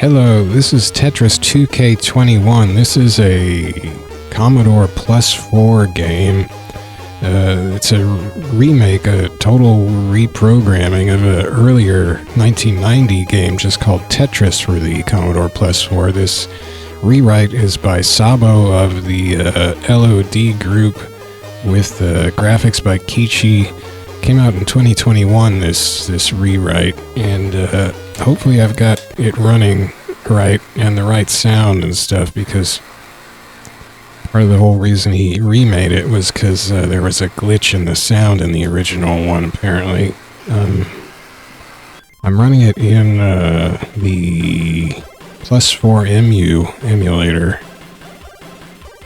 Hello, this is Tetris 2K21. This is a Commodore Plus 4 game. It's a remake, a total reprogramming of an earlier 1990 game just called Tetris for the Commodore Plus 4. This rewrite is by Sabo of the LOD group with graphics by Kichi. Came out in 2021, this rewrite, and hopefully I've got it running right and the right sound and stuff, because part of the whole reason he remade it was because there was a glitch in the sound in the original one, apparently. I'm running it in the Plus 4 emulator,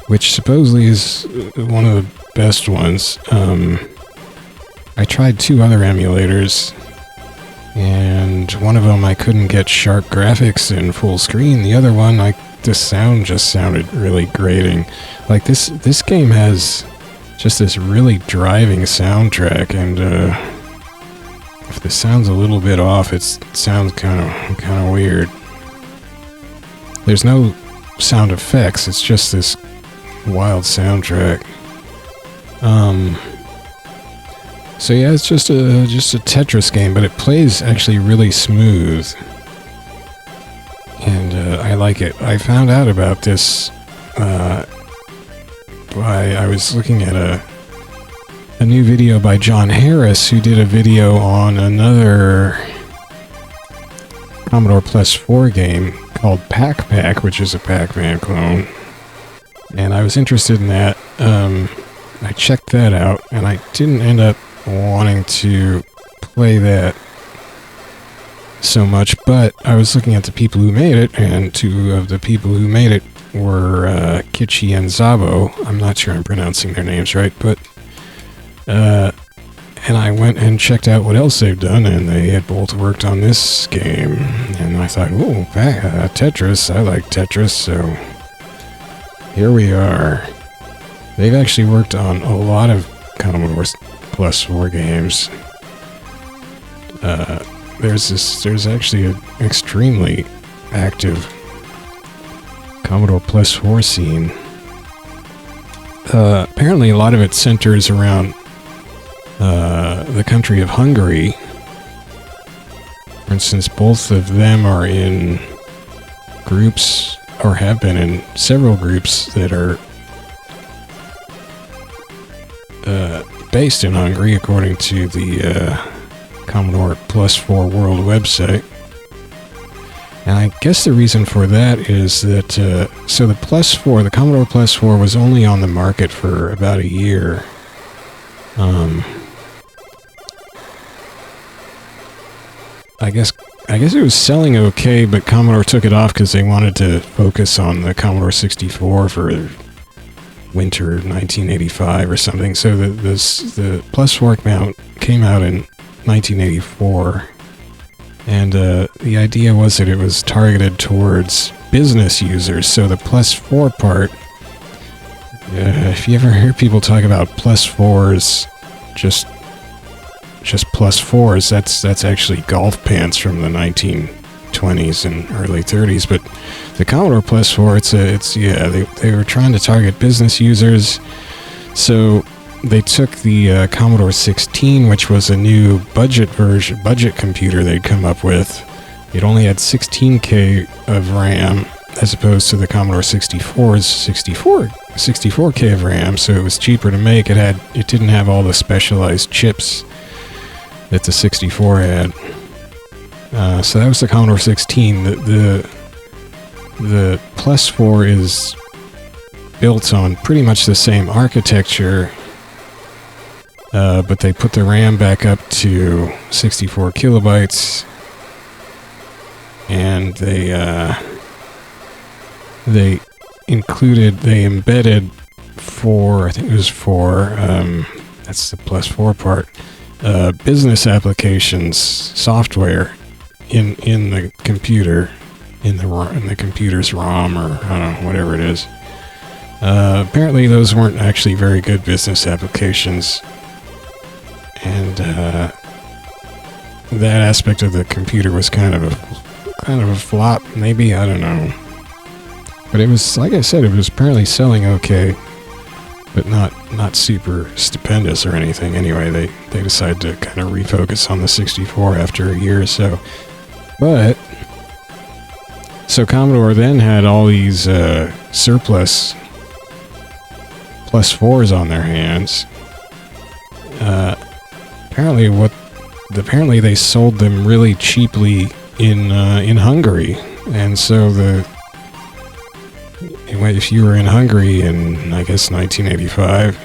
which supposedly is one of the best ones. I tried two other emulators, and one of them I couldn't get sharp graphics in full screen. The other one, the sound just sounded really grating. Like this game has just this really driving soundtrack, and if the sound's a little bit off, it sounds kind of weird. There's no sound effects. It's just this wild soundtrack. So yeah, it's just a Tetris game, but it plays actually really smooth, and I like it. I found out about this I was looking at a new video by John Harris, who did a video on another Commodore Plus 4 game called Pac-Pac, which is a Pac-Man clone, and I was interested in that. I checked that out, and I didn't end up wanting to play that so much, but I was looking at the people who made it, and two of the people who made it were Kichi and Zabo. I'm not sure I'm pronouncing their names right, but and I went and checked out what else they've done, and they had both worked on this game, and I thought, oh, Tetris, I like Tetris, so here we are. They've actually worked on a lot of Commodore Plus 4 games. There's actually an extremely active Commodore Plus 4 scene. Apparently a lot of it centers around the country of Hungary. For instance, both of them are in groups, or have been in several groups that are based in Hungary, according to the Commodore Plus 4 World website. And I guess the reason for that is that, so the Plus 4, the Commodore Plus 4 was only on the market for about a year. I guess it was selling okay, but Commodore took it off because they wanted to focus on the Commodore 64 for winter 1985 or something. So the Plus 4 came out in 1984, and the idea was that it was targeted towards business users. So the Plus 4 part, if you ever hear people talk about Plus 4s, just Plus 4s, that's actually golf pants from the 1920s and early 30s. But the Commodore Plus 4, they were trying to target business users, so they took the Commodore 16, which was a new budget computer they'd come up with. It only had 16K of RAM, as opposed to the Commodore 64's 64K of RAM, so it was cheaper to make. It didn't have all the specialized chips that the 64 had. So that was the Commodore 16. The Plus 4 is built on pretty much the same architecture, but they put the RAM back up to 64 kilobytes, and they embedded that's the Plus 4 part, business applications software in the computer, in the computer's ROM, or I don't know, whatever it is. Apparently those weren't actually very good business applications, and that aspect of the computer was kind of kind of a flop, maybe, I don't know. But it was, like I said, it was apparently selling okay, but not super stupendous or anything. Anyway, they decided to kind of refocus on the 64 after a year or so. But, so Commodore then had all these surplus plus 4s on their hands. Apparently they sold them really cheaply in Hungary, and so if you were in Hungary in, I guess, 1985,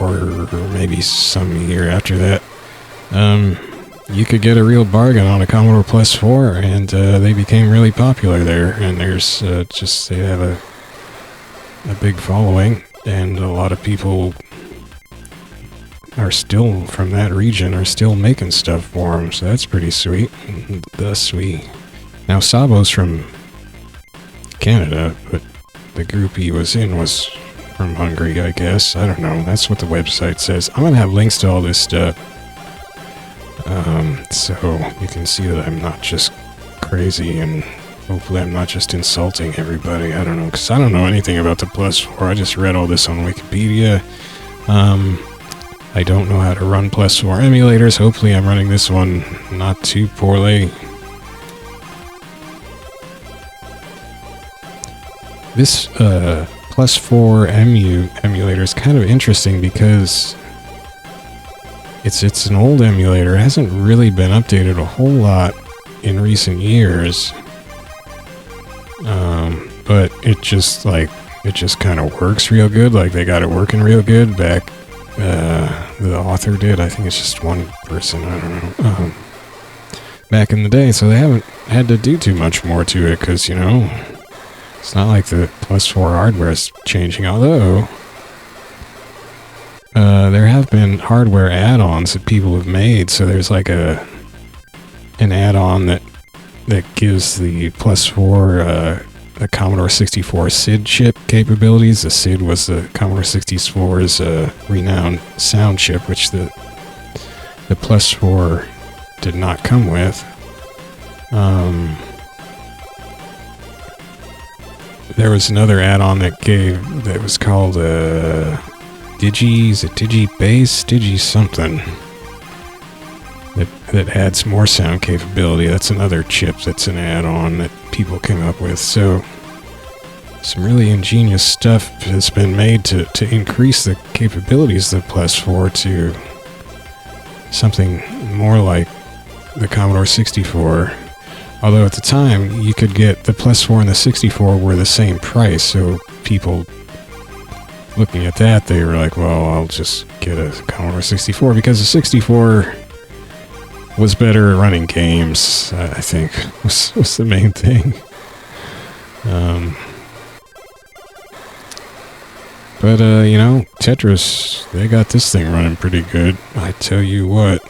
or maybe some year after that, you could get a real bargain on a Commodore Plus 4, and they became really popular there. And there's they have a big following, and a lot of people are still from that region are still making stuff for them, so that's pretty sweet. Thus now Sabo's from Canada, but the group he was in was from Hungary, I guess. I don't know. That's what the website says. I'm gonna have links to all this stuff, so you can see that I'm not just crazy, and hopefully I'm not just insulting everybody. I don't know, because I don't know anything about the Plus 4. I just read all this on Wikipedia. I don't know how to run Plus 4 emulators. Hopefully I'm running this one not too poorly. This Plus 4 emulator is kind of interesting because it's an old emulator. It hasn't really been updated a whole lot in recent years. But it just kind of works real good. Like, they got it working real good back. The author did. I think it's just one person. I don't know. Back in the day, so they haven't had to do too much more to it, because, you know, it's not like the Plus 4 hardware is changing. Although there have been hardware add-ons that people have made. So there's like an add-on that gives the Plus 4 the Commodore 64 SID chip capabilities. The SID was the Commodore 64's renowned sound chip, which the Plus 4 did not come with. There was another add-on that was called Digi something that adds more sound capability. That's another chip that's an add-on that people came up with. So some really ingenious stuff has been made to increase the capabilities of the Plus 4 to something more like the Commodore 64. Although at the time, you could get the Plus 4 and the 64 were the same price, so people looking at that, they were like, well, I'll just get a Commodore 64, because the 64 was better at running games, I think, was the main thing. But, you know, Tetris, they got this thing running pretty good, I tell you what.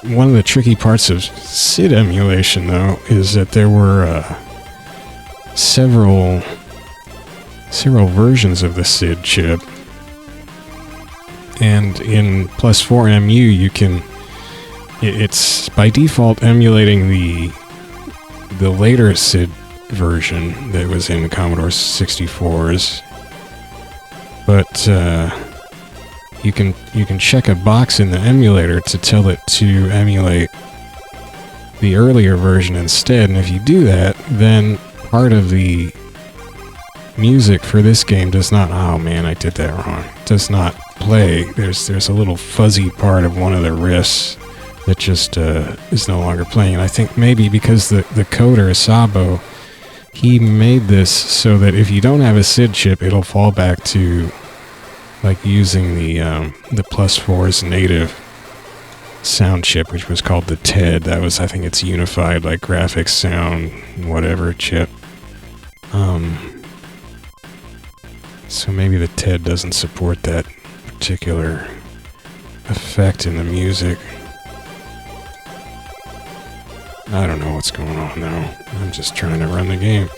One of the tricky parts of SID emulation, though, is that there were several versions of the SID chip, and in Plus 4 MU you can, it's by default emulating the later SID version that was in Commodore 64s, but you can check a box in the emulator to tell it to emulate the earlier version instead, and if you do that, then part of the music for this game does not, oh man, I did that wrong, does not play. There's a little fuzzy part of one of the riffs that just is no longer playing, and I think maybe because the coder, Sabo, he made this so that if you don't have a SID chip, it'll fall back to like using the Plus 4's native sound chip, which was called the TED. That was, I think, it's unified like graphics, sound, whatever chip. So maybe the TED doesn't support that particular effect in the music. I don't know what's going on now. I'm just trying to run the game.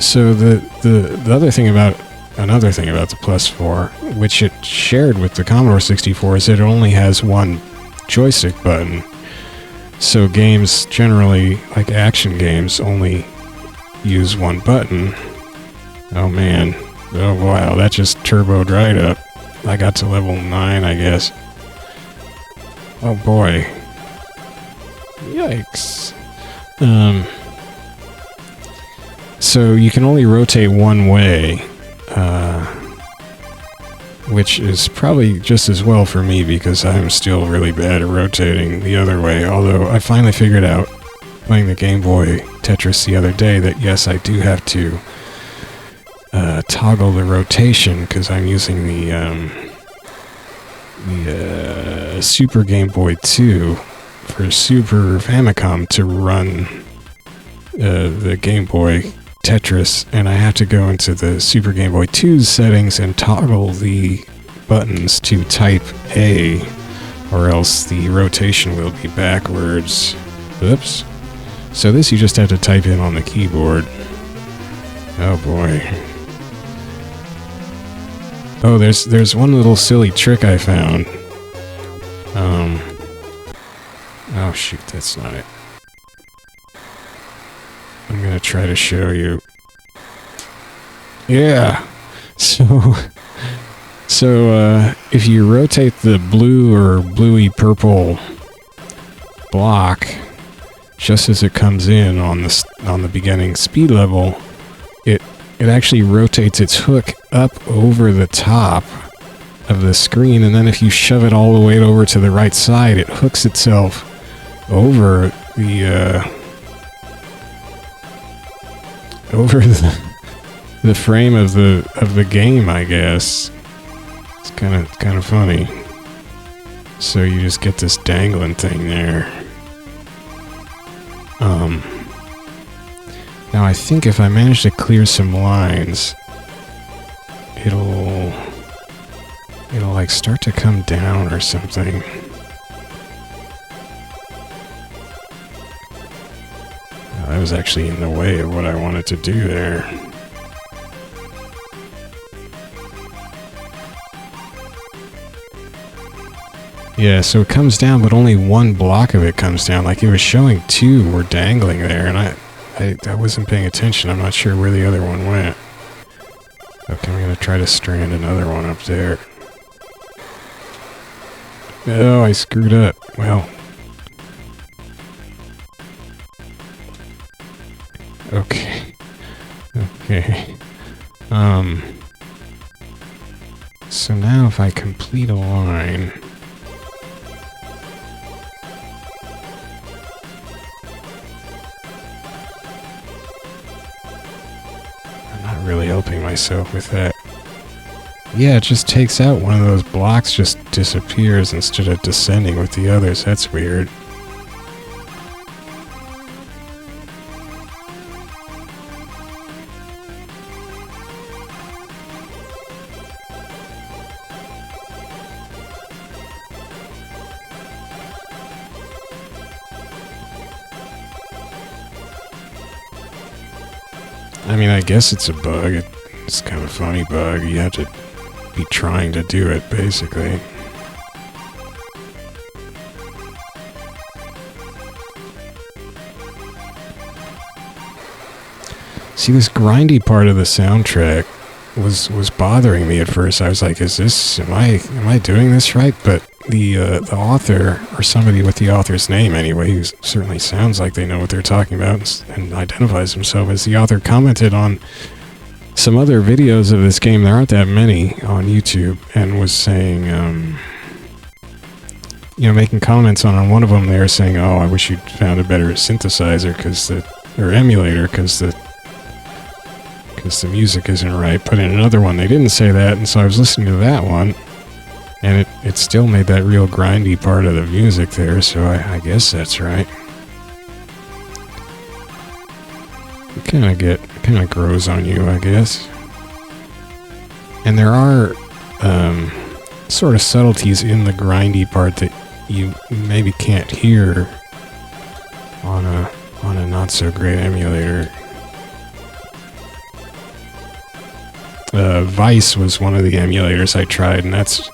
So the other thing about another thing about the Plus 4, which it shared with the Commodore 64, is that it only has one joystick button. So games generally, like action games, only use one button. Oh man. Oh wow, that just turboed right up. I got to level 9, I guess. Oh boy. Yikes. So you can only rotate one way, which is probably just as well for me because I'm still really bad at rotating the other way, although I finally figured out, playing the Game Boy Tetris the other day, that yes, I do have to toggle the rotation because I'm using the Super Game Boy 2 for Super Famicom to run the Game Boy Tetris, and I have to go into the Super Game Boy 2's settings and toggle the buttons to type A, or else the rotation will be backwards. Oops. So this you just have to type in on the keyboard. Oh boy. Oh, there's one little silly trick I found. Oh shoot, that's not it. I'm gonna try to show you. Yeah! So if you rotate the blue or bluey purple block just as it comes in on the beginning speed level, it actually rotates its hook up over the top of the screen, and then if you shove it all the way over to the right side, it hooks itself over the frame of the game, I guess. It's kind of funny. So you just get this dangling thing there. Now I think if I manage to clear some lines, it'll like start to come down or something. That was actually in the way of what I wanted to do there. Yeah, so it comes down, but only one block of it comes down. Like it was showing two were dangling there, and I wasn't paying attention. I'm not sure where the other one went. Okay, I'm gonna try to strand another one up there. Oh, I screwed up. Well. Okay. Okay. So now if I complete a line... I'm not really helping myself with that. Yeah, it just takes out one of those blocks, just disappears instead of descending with the others. That's weird. I mean, I guess it's a bug. It's kind of a funny bug. You have to be trying to do it, basically. See, this grindy part of the soundtrack was bothering me at first. I was like, am I doing this right? But the author, or somebody with the author's name anyway, who certainly sounds like they know what they're talking about and identifies himself as the author, commented on some other videos of this game. There aren't that many on YouTube, and was saying, making comments on one of them there, saying, "Oh, I wish you'd found a better synthesizer or emulator, because the music isn't right." But in another one, they didn't say that, and so I was listening to that one, and it still made that real grindy part of the music there. So I guess that's right. It kind of grows on you, I guess. And there are sort of subtleties in the grindy part that you maybe can't hear on on a not so great emulator. Vice was one of the emulators I tried, and that's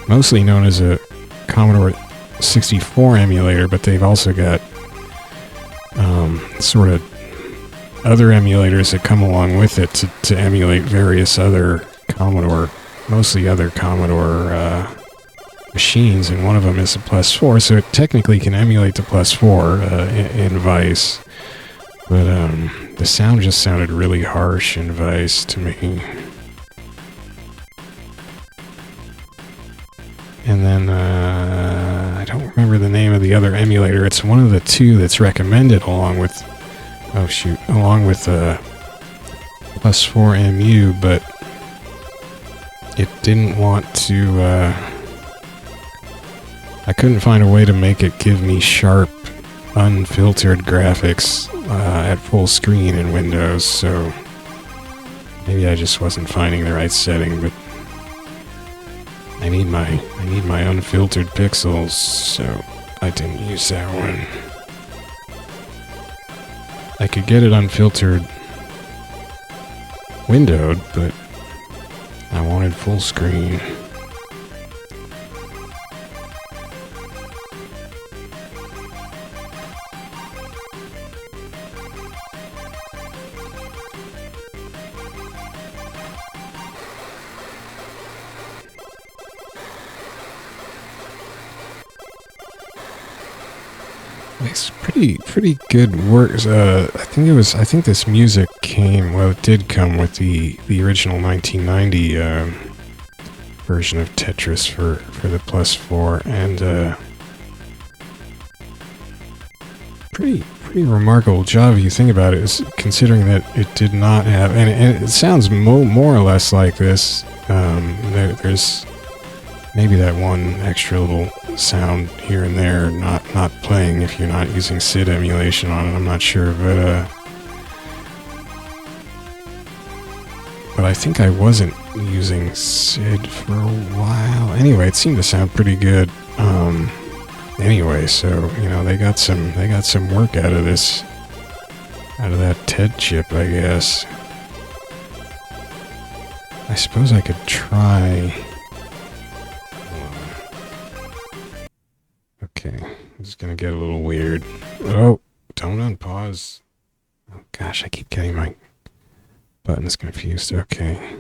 mostly known as a Commodore 64 emulator, but they've also got sort of other emulators that come along with it to emulate various other Commodore, mostly other Commodore machines, and one of them is the Plus 4, so it technically can emulate the Plus 4 in Vice, but the sound just sounded really harsh in Vice to me. And then, I don't remember the name of the other emulator. It's one of the two that's recommended along with, along with Plus 4 MU, but it didn't want to, I couldn't find a way to make it give me sharp, unfiltered graphics at full screen in Windows, so maybe I just wasn't finding the right setting, but I need my unfiltered pixels, so I didn't use that one. I could get it unfiltered windowed, but I wanted full screen. It's pretty good work. I think this music came, well, it did come with the original 1990 version of Tetris for the Plus 4, and pretty remarkable job if you think about it, is considering that it did not have, and it sounds more or less like this. There's maybe that one extra little sound here and there not playing if you're not using SID emulation on it. I'm not sure, but I think I wasn't using SID for a while. Anyway, it seemed to sound pretty good. Anyway, so you know they got some work out of this, out of that TED chip, I guess. I suppose I could try. Okay, this is gonna get a little weird. Oh, don't unpause. Oh gosh, I keep getting my buttons confused. Okay.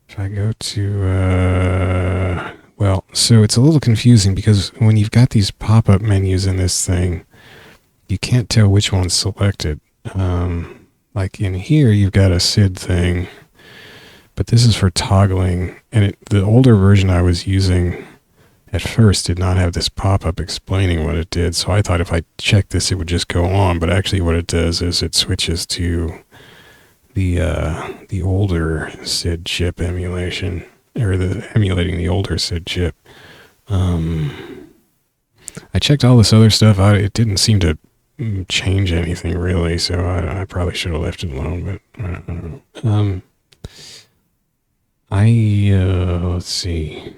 If I go to, well, so it's a little confusing because when you've got these pop-up menus in this thing, you can't tell which one's selected. Like in here, you've got a SID thing, but this is for toggling, and the older version I was using at first did not have this pop-up explaining what it did, so I thought if I checked this it would just go on, but actually what it does is it switches to the older SID chip emulation, or emulating the older SID chip. I checked all this other stuff out. It didn't seem to change anything really, so I probably should have left it alone, but I don't know. Let's see.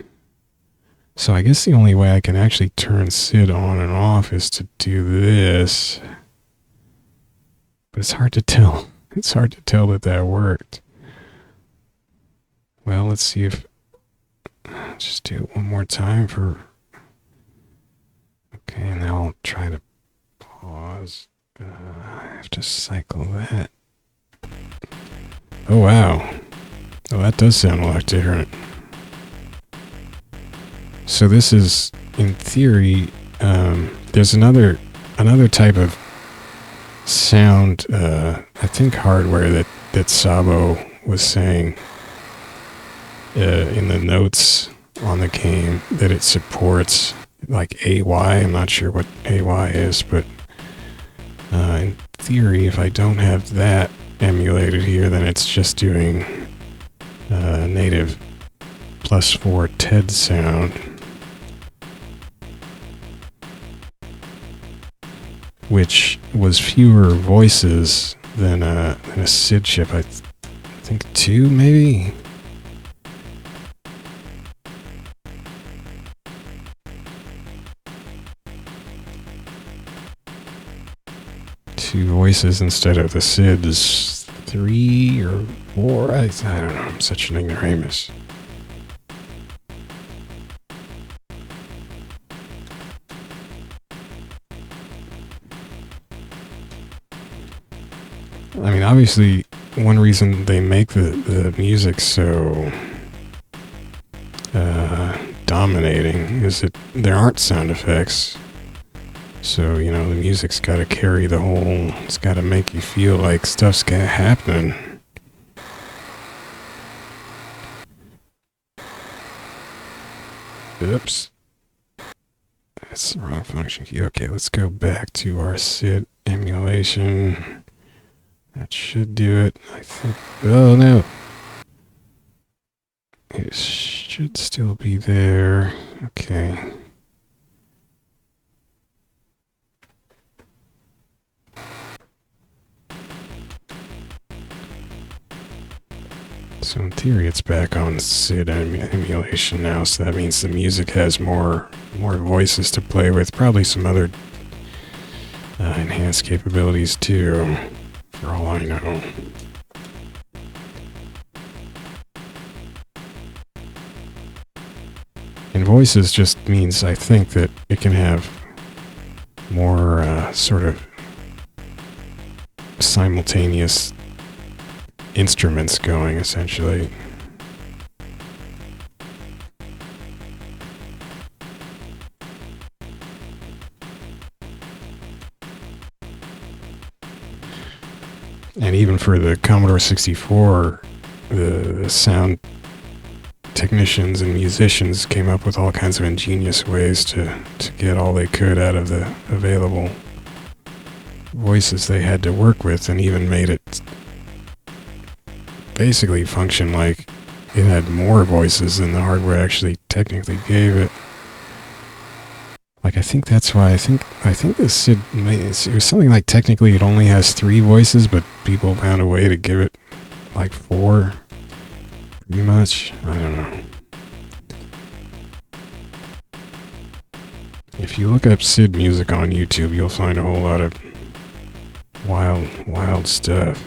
So I guess the only way I can actually turn SID on and off is to do this. But it's hard to tell. It's hard to tell that worked. Well, let's see if... Just do it one more time for... Okay, now I'll try to pause. I have to cycle that. Oh, wow. Oh, that does sound a lot different. So this is, in theory, there's another type of sound, I think hardware that Sabo was saying in the notes on the game that it supports, like AY. I'm not sure what AY is, but in theory, if I don't have that emulated here, then it's just doing native Plus 4 TED sound, which was fewer voices than a SID chip. I think 2, maybe? 2 voices instead of the SID's 3 or 4. I don't know. I'm such an ignoramus. I mean, obviously, one reason they make the music so dominating is that there aren't sound effects. So, you know, the music's got to carry the whole... It's got to make you feel like stuff's happening. Oops. That's the wrong function key. Okay, let's go back to our SID emulation. That should do it, I think. Oh, no. It should still be there. Okay. So in theory, it's back on SID emulation now, so that means the music has more voices to play with. Probably some other enhanced capabilities too, for all I know. And voices just means, I think, that it can have more sort of simultaneous instruments going, essentially. And even for the Commodore 64, the sound technicians and musicians came up with all kinds of ingenious ways to get all they could out of the available voices they had to work with, and even made it basically function like it had more voices than the hardware actually technically gave it. Like, I think that's why I think the SID, it was something like technically it only has 3 voices, but people found a way to give it like 4. Pretty much. I don't know. If you look up SID music on YouTube, you'll find a whole lot of wild stuff.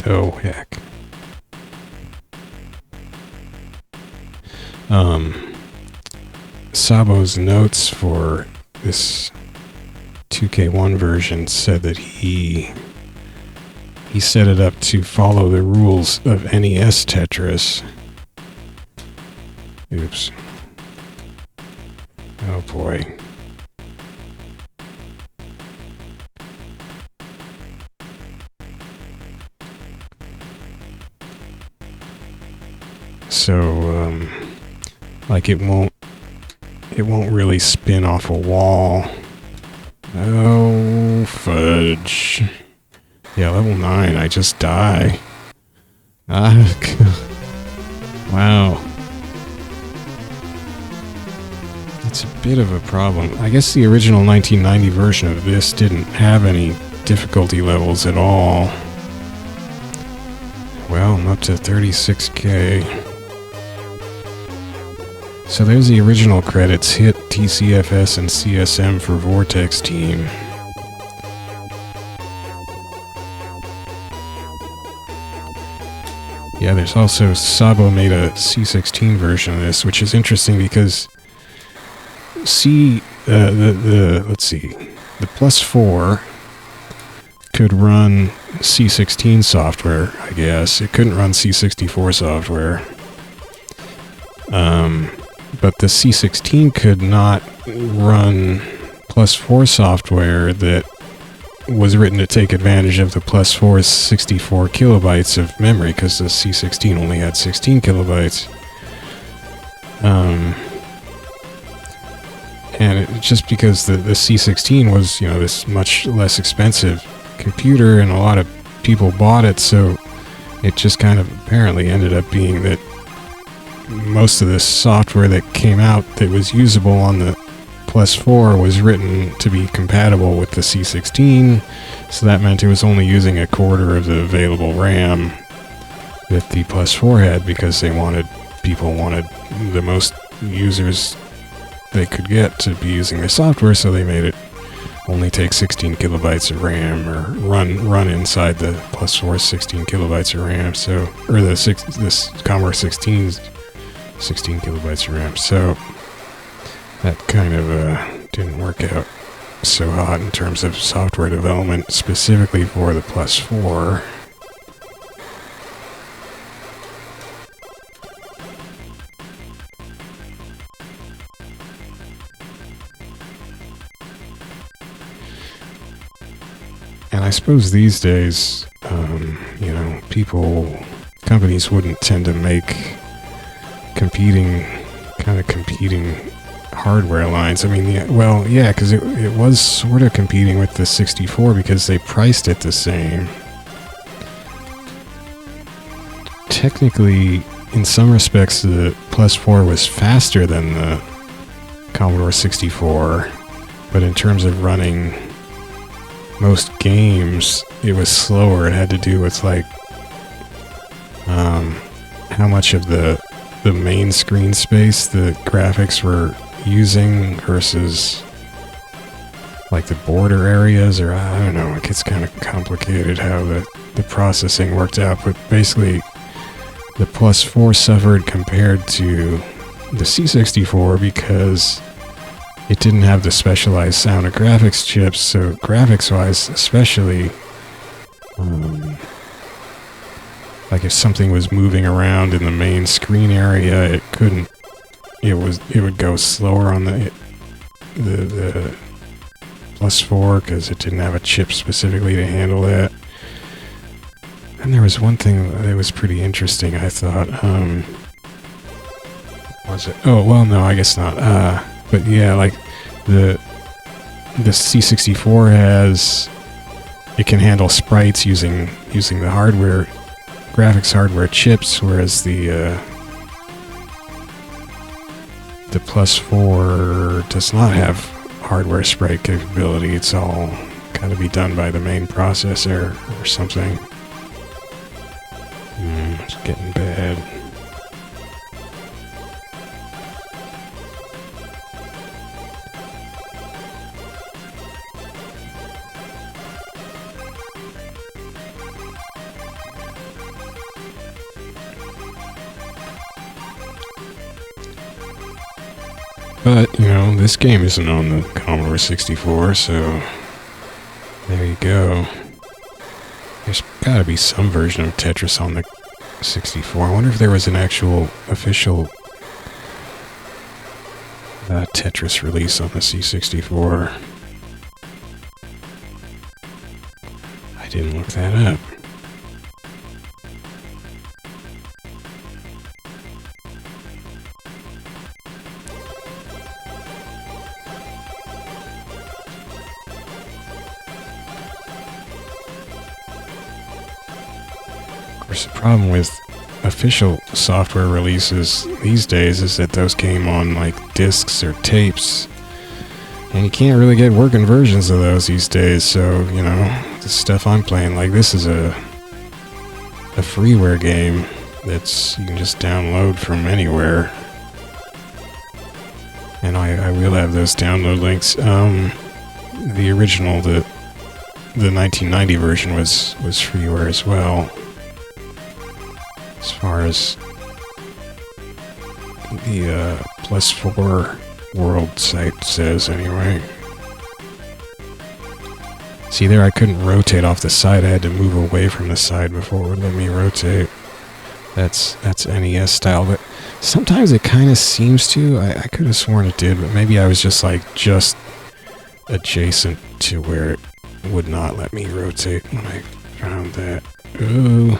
Oh, heck. Sabo's notes for this 2K1 version said that he set it up to follow the rules of NES Tetris. Oops. Oh boy. So, like it won't really spin off a wall. Oh, fudge. Yeah, level 9, I just die. Ah, wow. That's a bit of a problem. I guess the original 1990 version of this didn't have any difficulty levels at all. Well, I'm up to 36K. So there's the original credits: HIT, TCFS, and CSM for Vortex Team. Yeah, there's also Sabo made a C16 version of this, which is interesting because let's see, the Plus 4 could run C16 software, I guess. It couldn't run C64 software. But the C16 could not run Plus 4 software that was written to take advantage of the Plus 4's 64 kilobytes of memory, because the C16 only had 16 kilobytes. And just because the C16 was, you know, this much less expensive computer, and a lot of people bought it, so it just kind of apparently ended up being that most of this software that came out that was usable on the Plus 4 was written to be compatible with the C16, so that meant it was only using a quarter of the available RAM that the Plus 4 had, because people wanted the most users they could get to be using their software, so they made it only take 16 kilobytes of RAM, or run inside the Plus 4's 16 kilobytes of RAM. So, or this Commodore 16's 16 kilobytes of RAM. So that kind of didn't work out so hot in terms of software development, specifically for the Plus 4. And I suppose these days, companies wouldn't tend to make competing hardware lines. I mean, because it was sort of competing with the 64 because they priced it the same. Technically, in some respects, the Plus 4 was faster than the Commodore 64, but in terms of running most games, it was slower. It had to do with how much of the main screen space the graphics were using versus like the border areas, or I don't know. It gets kind of complicated how the processing worked out, but basically the Plus 4 suffered compared to the C64 because it didn't have the specialized sound or graphics chips, so graphics-wise especially, like if something was moving around in the main screen area, it would go slower on the Plus 4 because it didn't have a chip specifically to handle that. And there was one thing that was pretty interesting, I thought. Was it? Oh, well, no, I guess not. But yeah, like the C64 it can handle sprites using the hardware, graphics hardware chips, whereas the Plus 4 does not have hardware sprite capability. It's all got to be done by the main processor or something. It's getting bad. But, this game isn't on the Commodore 64, so there you go. There's gotta be some version of Tetris on the 64. I wonder if there was an actual official Tetris release on the C64. I didn't look that up. The problem with official software releases these days is that those came on like discs or tapes, and you can't really get working versions of those these days. So the stuff I'm playing, like this is a freeware game that's you can just download from anywhere, and I will have those download links. The original, the 1990 version was freeware as well, as far as the Plus 4 World site says, anyway. See there, I couldn't rotate off the side. I had to move away from the side before it would let me rotate. That's NES style, but sometimes it kind of seems to. I could have sworn it did, but maybe I was just adjacent to where it would not let me rotate when I found that. Ooh.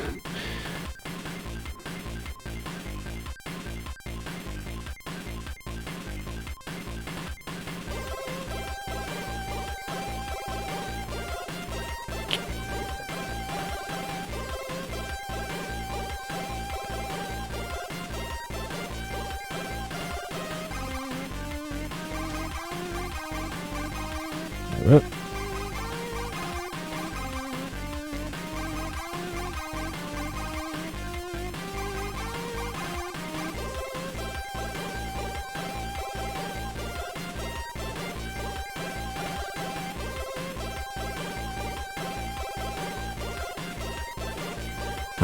Whoop.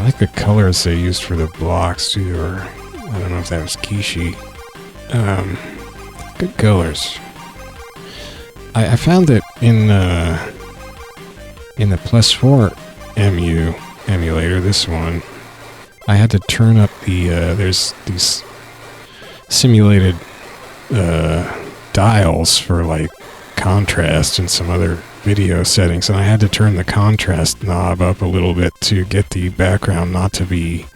I like the colors they used for the blocks too, or I don't know if that was Kishi. Good colors. I found that in the Plus 4 emulator, this one, I had to turn up the, there's these simulated dials for like contrast and some other video settings, and I had to turn the contrast knob up a little bit to get the background not to be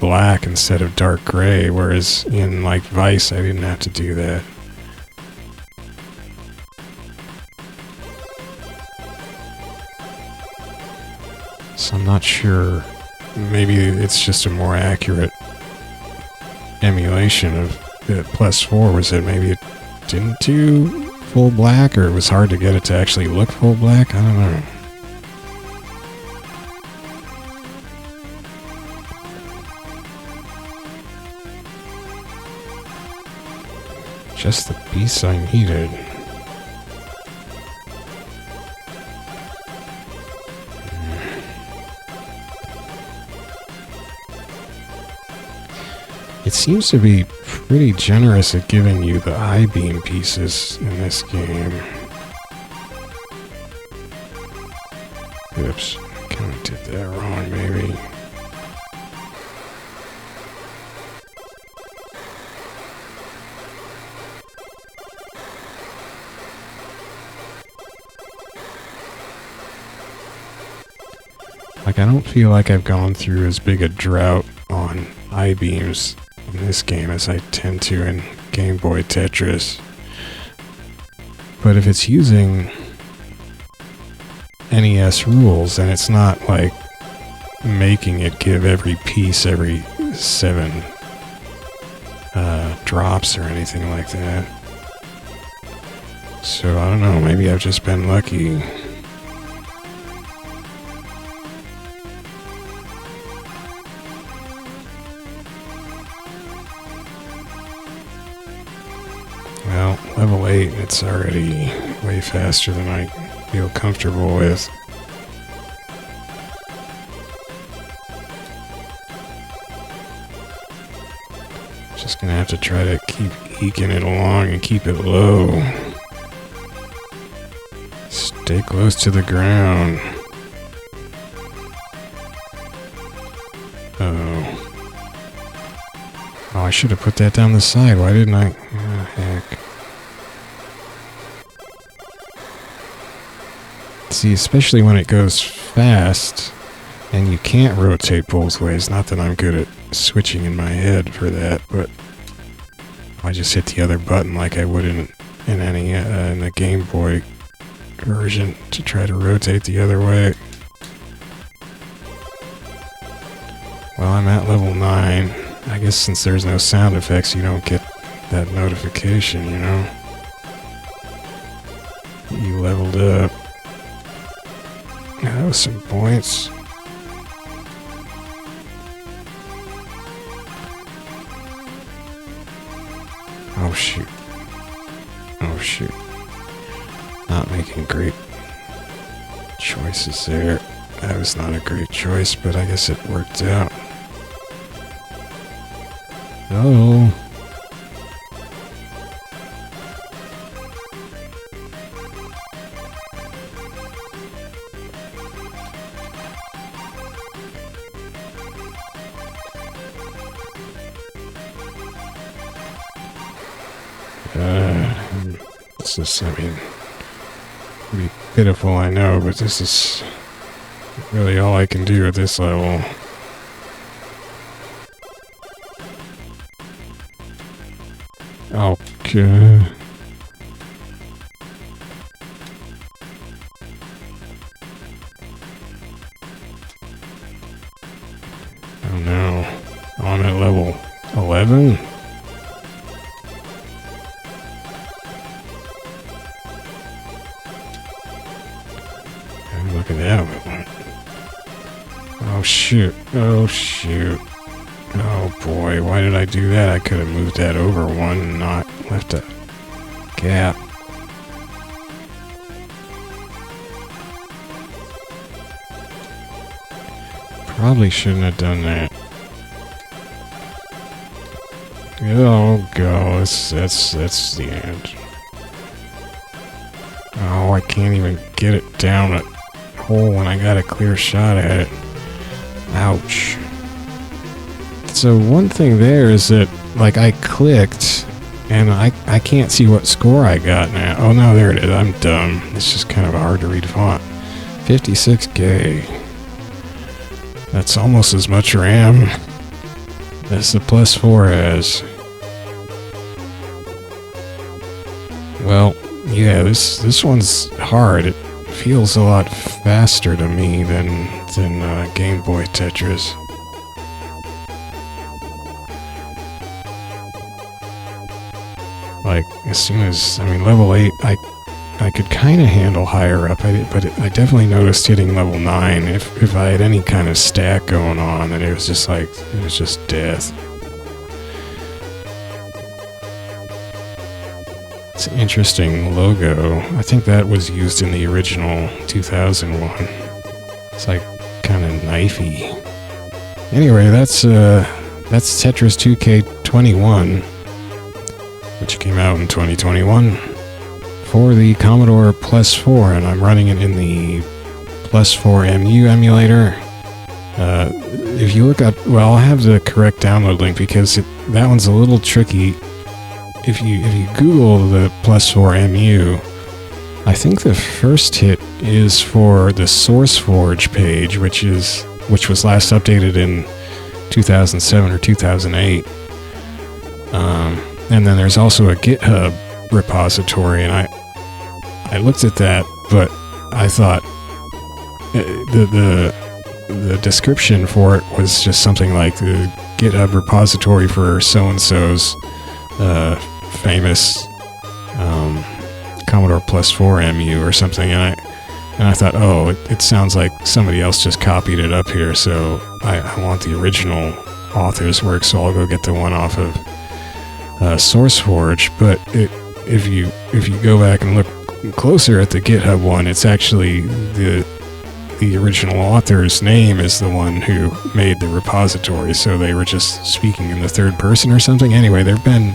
black instead of dark gray, whereas in like Vice I didn't have to do that. So I'm not sure, maybe it's just a more accurate emulation of the Plus 4. Was it maybe it didn't do full black, or it was hard to get it to actually look full black? I don't know. Just the piece I needed. It seems to be pretty generous at giving you the I-beam pieces in this game. Oops, I kind of did that wrong, maybe. Like, I don't feel like I've gone through as big a drought on I-beams in this game as I tend to in Game Boy Tetris. But if it's using NES rules, then it's not like making it give every piece every 7 drops or anything like that. So I don't know, maybe I've just been lucky. Well, level 8, it's already way faster than I feel comfortable with. Just gonna have to try to keep eking it along and keep it low. Stay close to the ground. Oh, I should have put that down the side. Why didn't I? Oh, heck. See, especially when it goes fast and you can't rotate both ways. Not that I'm good at switching in my head for that, but I just hit the other button like I would in the Game Boy version to try to rotate the other way. Well, I'm at level 9. I guess since there's no sound effects, you don't get that notification, you know? You leveled up. That was some points. Oh shoot. Oh shoot. Not making great choices there. That was not a great choice, but I guess it worked out. Oh. This is, I mean, pretty pitiful, I know, but this is really all I can do at this level. Okay. Oh no. I'm at level 11? Look at that. Oh shoot. Oh shoot. Oh boy, why did I do that? I could have moved that over one and not left a gap. Probably shouldn't have done that. Oh, go. That's the end. Oh, I can't even get it down a hole when I got a clear shot at it. Ouch. So one thing there is that, like, I clicked, and I can't see what score I got now. Oh, no, there it is. I'm dumb. It's just kind of a hard to read font. 56K. That's almost as much RAM as the Plus 4 has. Well, yeah, this one's hard. It feels a lot faster to me than Game Boy Tetris. Like, as soon as, I mean, level 8, I could kind of handle higher up, but I definitely noticed hitting level 9, if I had any kind of stack going on, and it was just like, it was just death. It's an interesting logo. I think that was used in the original 2001. It's like kind of knifey. Anyway, that's Tetris 2K21, which came out in 2021 for the Commodore Plus 4, and I'm running it in the Plus 4 MU emulator. If you look up, well, I'll have the correct download link because that one's a little tricky. If you Google the Plus 4 MU, I think the first hit is for the SourceForge page, which was last updated in 2007 or 2008. And then there's also a GitHub repository, and I looked at that, but I thought the description for it was just something like the GitHub repository for so-and-so's famous Commodore Plus 4 MU or something, and I thought, oh, it sounds like somebody else just copied it up here, so I want the original author's work, so I'll go get the one off of SourceForge. But if you go back and look closer at the GitHub one, it's actually the original author's name is the one who made the repository, so they were just speaking in the third person or something. Anyway, there've been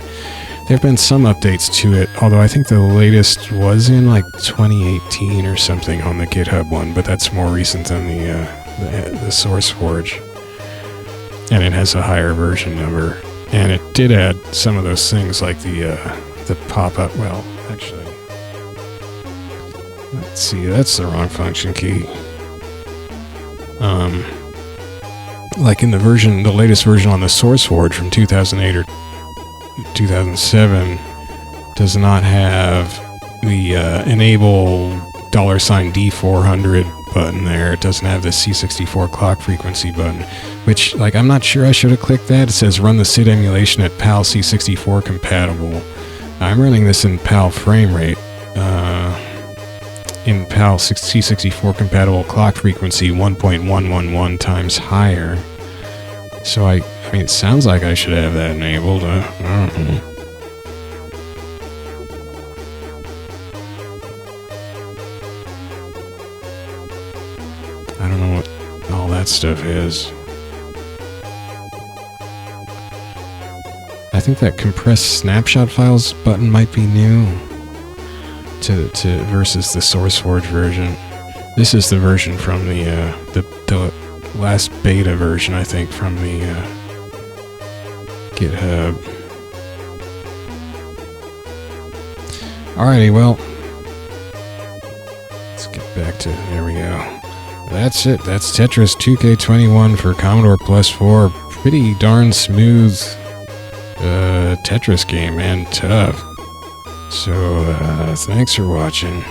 some updates to it, although I think the latest was in like 2018 or something on the GitHub one, but that's more recent than the SourceForge, and it has a higher version number, and it did add some of those things like the pop-up. Well, actually, let's see, that's the wrong function key. Like in the latest version on the SourceForge from 2008 or 2007 does not have the enable $D400 button there. It doesn't have the C64 clock frequency button, which, like, I'm not sure I should have clicked that. It says run the SID emulation at PAL C64 compatible. I'm running this in PAL frame rate. In PAL C64 compatible clock frequency 1.111 times higher. So I mean, it sounds like I should have that enabled. I don't know. I don't know what all that stuff is. I think that compressed snapshot files button might be new to versus the SourceForge version. This is the version from the last beta version, I think, from the GitHub. Alrighty, well, let's get back to, there we go. That's it. That's Tetris 2K21 for Commodore Plus 4. Pretty darn smooth Tetris game, and tough. So, thanks for watching.